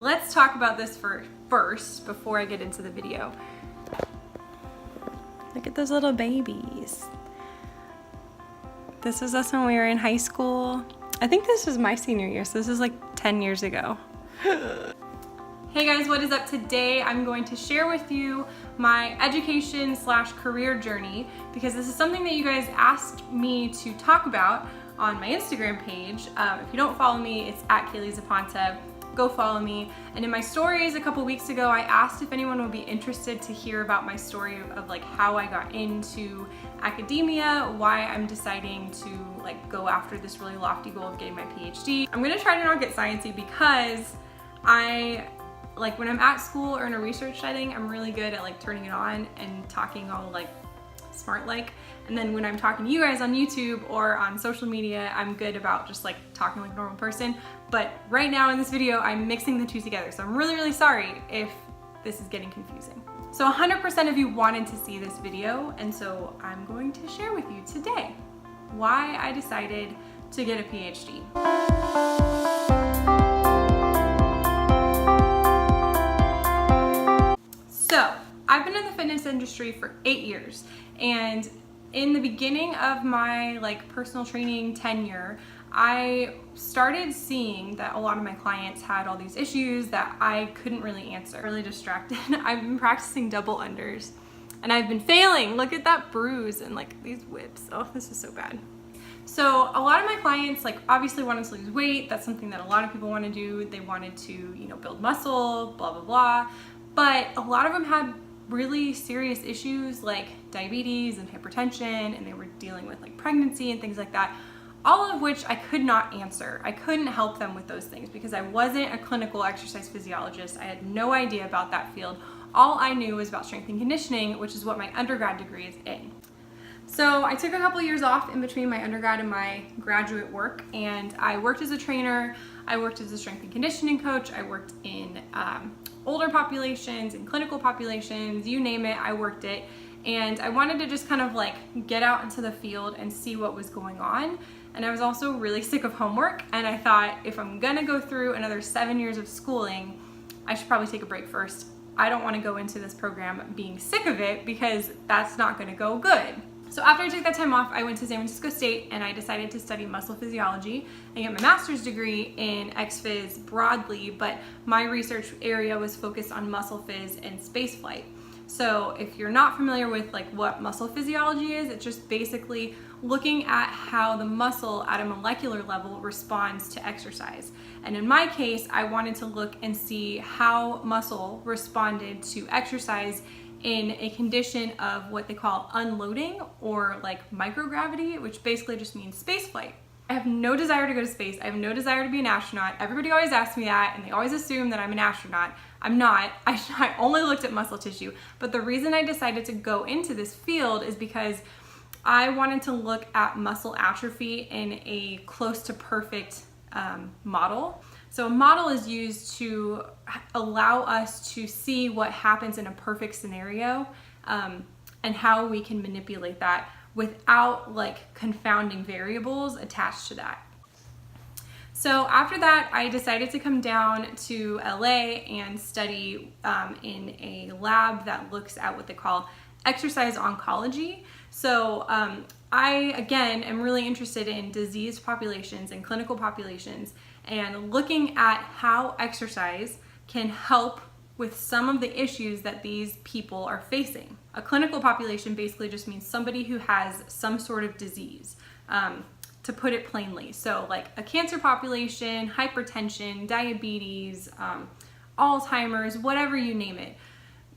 Let's talk about this first before I get into the video. Look at those little babies. This was us when we were in high school. I think this was my senior year, so this is like 10 years ago. Hey guys, what is up? Today I'm going to share with you my education/career journey because this is something that you guys asked me to talk about on my Instagram page. If you don't follow me, it's at Zapanta. Go follow me. And in my stories a couple weeks ago, I asked if anyone would be interested to hear about my story of like how I got into academia, why I'm deciding to like go after this really lofty goal of getting my PhD. I'm gonna try to not get sciencey because when I'm at school or in a research setting, I'm really good at like turning it on and talking all like smart like. And then when I'm talking to you guys on YouTube or on social media, I'm good about just like talking like a normal person. But right now in this video, I'm mixing the two together. So I'm really, really sorry if this is getting confusing. So 100% of you wanted to see this video. And so I'm going to share with you today why I decided to get a PhD. So I've been in the fitness industry for 8 years, and in the beginning of my like personal training tenure, I started seeing that a lot of my clients had all these issues that I couldn't really answer. Really distracted. I've been practicing double unders and I've been failing. Look at that bruise and like these whips. Oh, this is so bad. So a lot of my clients like obviously wanted to lose weight. That's something that a lot of people want to do. They wanted to, build muscle, blah, blah, blah. But a lot of them had really serious issues like diabetes and hypertension, and they were dealing with like pregnancy and things like that, all of which I could not answer. I couldn't help them with those things because I wasn't a clinical exercise physiologist. I had no idea about that field. All I knew was about strength and conditioning, which is what my undergrad degree is in. So I took a couple years off in between my undergrad and my graduate work, and I worked as a trainer, I worked as a strength and conditioning coach, I worked in older populations and clinical populations, you name it, I worked it. And I wanted to just kind of like get out into the field and see what was going on. And I was also really sick of homework, and I thought if I'm gonna go through another 7 years of schooling, I should probably take a break first. I don't wanna go into this program being sick of it because that's not gonna go good. So after I took that time off, I went to San Francisco State and I decided to study muscle physiology and get my master's degree in ex-phys broadly, but my research area was focused on muscle phys and spaceflight. So if you're not familiar with like what muscle physiology is, it's just basically looking at how the muscle at a molecular level responds to exercise. And in my case, I wanted to look and see how muscle responded to exercise in a condition of what they call unloading or like microgravity, which basically just means space flight. I have no desire to go to space. I have no desire to be an astronaut. Everybody always asks me that and they always assume that I'm an astronaut. I'm not. I only looked at muscle tissue. But the reason I decided to go into this field is because I wanted to look at muscle atrophy in a close to perfect model. So a model is used to allow us to see what happens in a perfect scenario and how we can manipulate that without like confounding variables attached to that. So after that, I decided to come down to LA and study in a lab that looks at what they call exercise oncology. So I, again, am really interested in diseased populations and clinical populations and looking at how exercise can help with some of the issues that these people are facing. A clinical population basically just means somebody who has some sort of disease, to put it plainly. So like a cancer population, hypertension, diabetes, Alzheimer's, whatever you name it.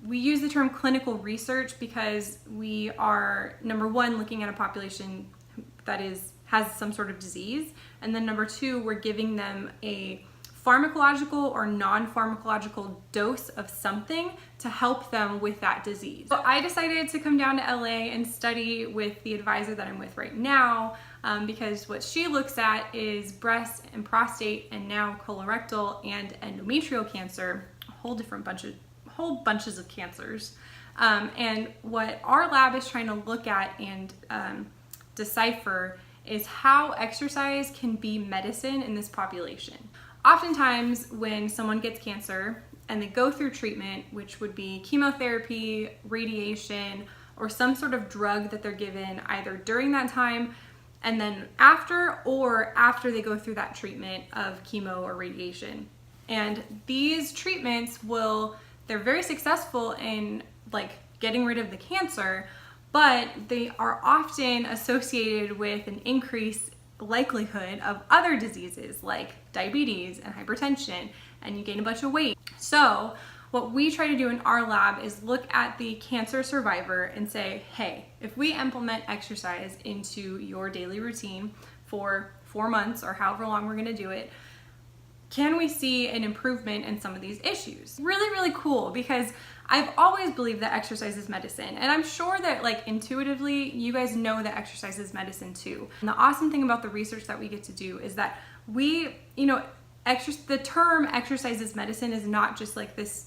We use the term clinical research because we are, number one, looking at a population that has some sort of disease, and then number two, we're giving them a pharmacological or non-pharmacological dose of something to help them with that disease. So I decided to come down to LA and study with the advisor that I'm with right now because what she looks at is breast and prostate and now colorectal and endometrial cancer, whole bunches of cancers. And what our lab is trying to look at and decipher is how exercise can be medicine in this population. Oftentimes when someone gets cancer and they go through treatment, which would be chemotherapy, radiation, or some sort of drug that they're given either during that time and then after, or after they go through that treatment of chemo or radiation. And these treatments they're very successful in like getting rid of the cancer, but they are often associated with an increased likelihood of other diseases like diabetes and hypertension, and you gain a bunch of weight. So what we try to do in our lab is look at the cancer survivor and say, hey, if we implement exercise into your daily routine for 4 months or however long we're gonna do it, can we see an improvement in some of these issues? Really, really cool, because I've always believed that exercise is medicine, and I'm sure that like intuitively you guys know that exercise is medicine too. And the awesome thing about the research that we get to do is that the term exercise is medicine is not just like this,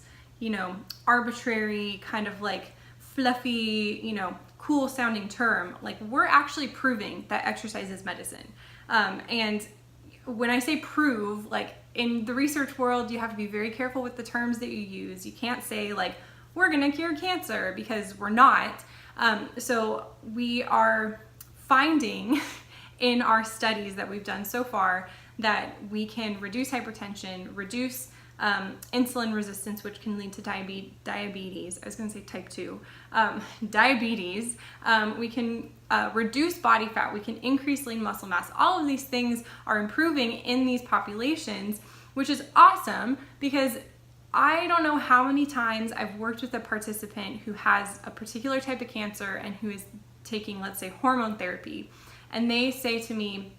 arbitrary kind of like fluffy, cool sounding term. Like, we're actually proving that exercise is medicine. And when I say prove, like in the research world, you have to be very careful with the terms that you use. You can't say like, we're gonna cure cancer, because we're not. So we are finding in our studies that we've done so far that we can reduce hypertension, reduce insulin resistance, which can lead to diabetes. I was gonna say type 2. Diabetes. We can reduce body fat. We can increase lean muscle mass. All of these things are improving in these populations, which is awesome, because I don't know how many times I've worked with a participant who has a particular type of cancer and who is taking, let's say, hormone therapy. And they say to me,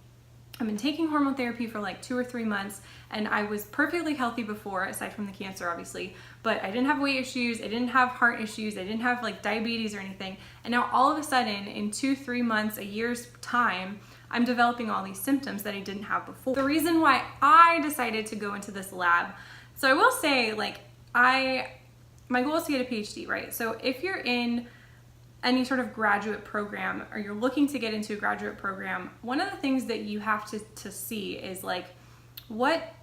I've been taking hormone therapy for like 2 or 3 months, and I was perfectly healthy before, aside from the cancer, obviously, but I didn't have weight issues, I didn't have heart issues, I didn't have like diabetes or anything. And now all of a sudden, in 2, 3 months, a year's time, I'm developing all these symptoms that I didn't have before. The reason why I decided to go into this lab, so I will say, like, my goal is to get a PhD, right? So if you're in any sort of graduate program, or you're looking to get into a graduate program, one of the things that you have to see is like, what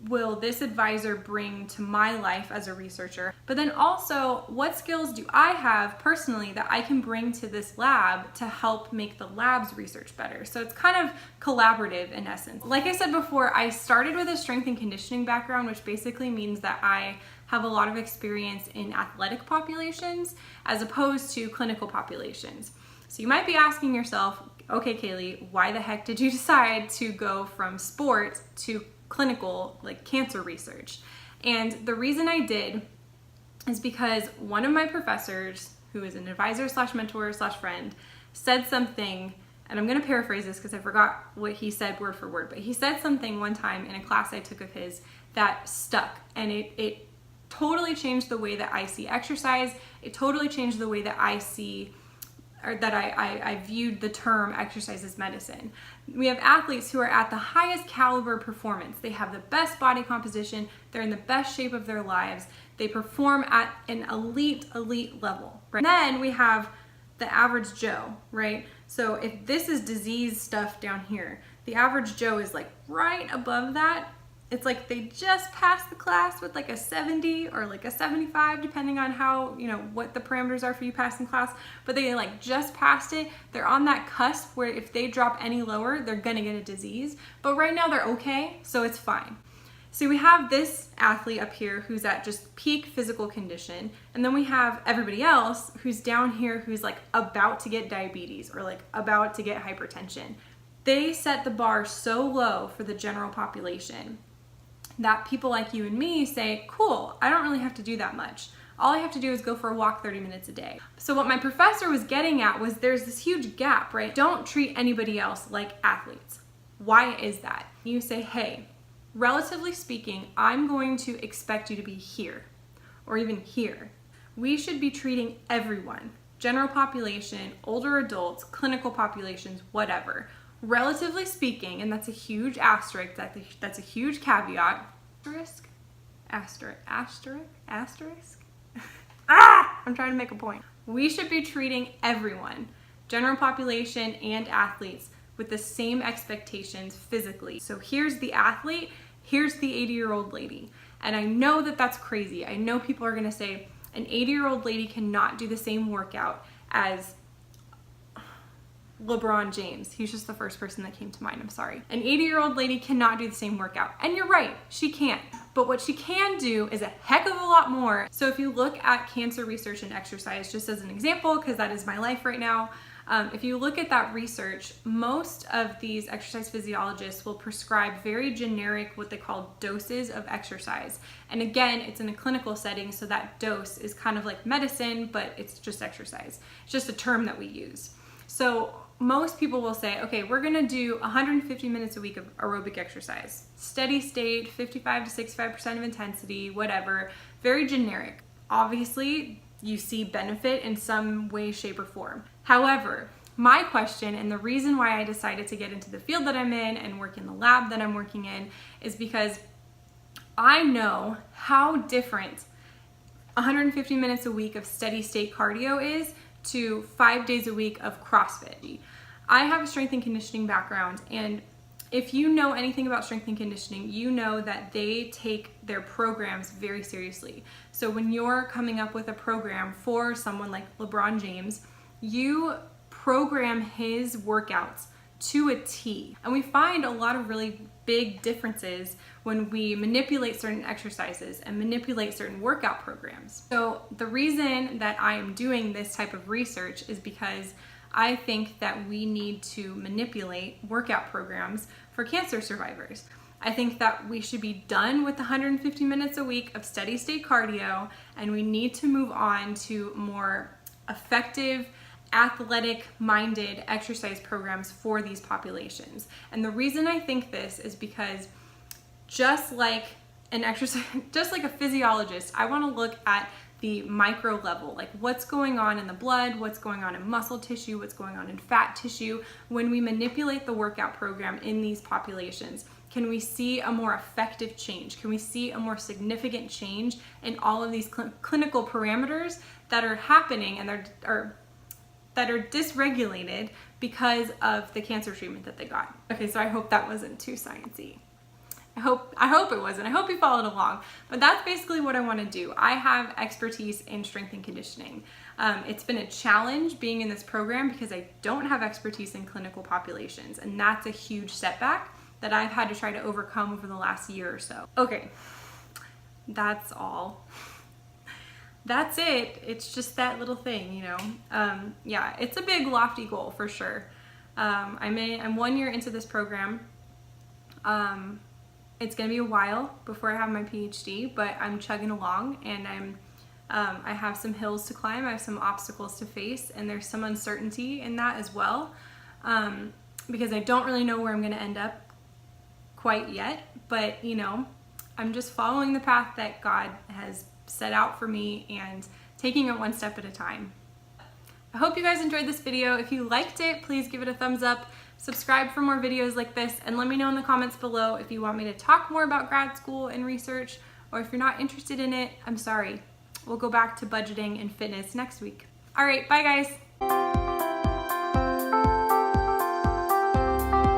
will this advisor bring to my life as a researcher? But then also, what skills do I have personally that I can bring to this lab to help make the lab's research better? So it's kind of collaborative in essence. Like I said before, I started with a strength and conditioning background, which basically means that I have a lot of experience in athletic populations as opposed to clinical populations. So you might be asking yourself, okay, Kaylee, why the heck did you decide to go from sport to clinical, like cancer research? And the reason I did is because one of my professors, who is an advisor slash mentor slash friend, said something, and I'm gonna paraphrase this because I forgot what he said word for word, but he said something one time in a class I took of his that stuck, and it totally changed the way that I see exercise. It totally changed the way that I see, or that I viewed the term exercise as medicine. We have athletes who are at the highest caliber performance. They have the best body composition. They're in the best shape of their lives. They perform at an elite level, right? And then we have the average Joe, right? So if this is disease stuff down here, the average Joe is like right above that. It's like they just passed the class with like a 70 or like a 75, depending on how, what the parameters are for you passing class, but they like just passed it. They're on that cusp where if they drop any lower, they're gonna get a disease, but right now they're okay, so it's fine. So we have this athlete up here who's at just peak physical condition, and then we have everybody else who's down here who's like about to get diabetes or like about to get hypertension. They set the bar so low for the general population that people like you and me say, cool, I don't really have to do that much. All I have to do is go for a walk 30 minutes a day. So what my professor was getting at was there's this huge gap, right? Don't treat anybody else like athletes. Why is that? You say, hey, relatively speaking, I'm going to expect you to be here or even here. We should be treating everyone, general population, older adults, clinical populations, whatever. Relatively speaking, and that's a huge asterisk, that's a huge caveat. Asterisk. I'm trying to make a point. We should be treating everyone, general population and athletes, with the same expectations physically. So here's the athlete. here's the 80-year-old lady. And I know that that's crazy. I know people are gonna say, an 80-year-old lady cannot do the same workout as LeBron James. He's just the first person that came to mind, I'm sorry. An 80-year-old lady cannot do the same workout. And you're right, she can't. But what she can do is a heck of a lot more. So if you look at cancer research and exercise, just as an example, because that is my life right now, if you look at that research, most of these exercise physiologists will prescribe very generic, what they call doses of exercise. And again, it's in a clinical setting, so that dose is kind of like medicine, but it's just exercise. It's just a term that we use. So most people will say, okay, we're gonna do 150 minutes a week of aerobic exercise. Steady state, 55 to 65% of intensity, whatever, very generic. Obviously, you see benefit in some way, shape, or form. However, my question and the reason why I decided to get into the field that I'm in and work in the lab that I'm working in is because I know how different 150 minutes a week of steady state cardio is to 5 days a week of CrossFit. I have a strength and conditioning background, and if you know anything about strength and conditioning, you know that they take their programs very seriously. So when you're coming up with a program for someone like LeBron James, you program his workouts to a T. And we find a lot of really big differences when we manipulate certain exercises and manipulate certain workout programs. So the reason that I am doing this type of research is because I think that we need to manipulate workout programs for cancer survivors. I think that we should be done with 150 minutes a week of steady state cardio, and we need to move on to more effective, athletic-minded exercise programs for these populations. And the reason I think this is because just like a physiologist, I want to look at the micro level, like what's going on in the blood, what's going on in muscle tissue, what's going on in fat tissue. When we manipulate the workout program in these populations, can we see a more effective change? Can we see a more significant change in all of these clinical parameters that are happening and that are dysregulated because of the cancer treatment that they got? Okay, so I hope that wasn't too sciencey. I hope it wasn't. I hope you followed along. But that's basically what I want to do. I have expertise in strength and conditioning. It's been a challenge being in this program because I don't have expertise in clinical populations, and that's a huge setback that I've had to try to overcome over the last year or so. Okay, that's all. That's it. It's just that little thing, you know. Yeah, it's a big lofty goal for sure. I'm 1 year into this program. It's gonna be a while before I have my PhD, but I'm chugging along, and I have some hills to climb, I have some obstacles to face, and there's some uncertainty in that as well, because I don't really know where I'm gonna end up quite yet, but you know, I'm just following the path that God has set out for me and taking it one step at a time. I hope you guys enjoyed this video. If you liked it, please give it a thumbs up. Subscribe for more videos like this, and let me know in the comments below if you want me to talk more about grad school and research, or if you're not interested in it, I'm sorry. We'll go back to budgeting and fitness next week. All right, bye guys.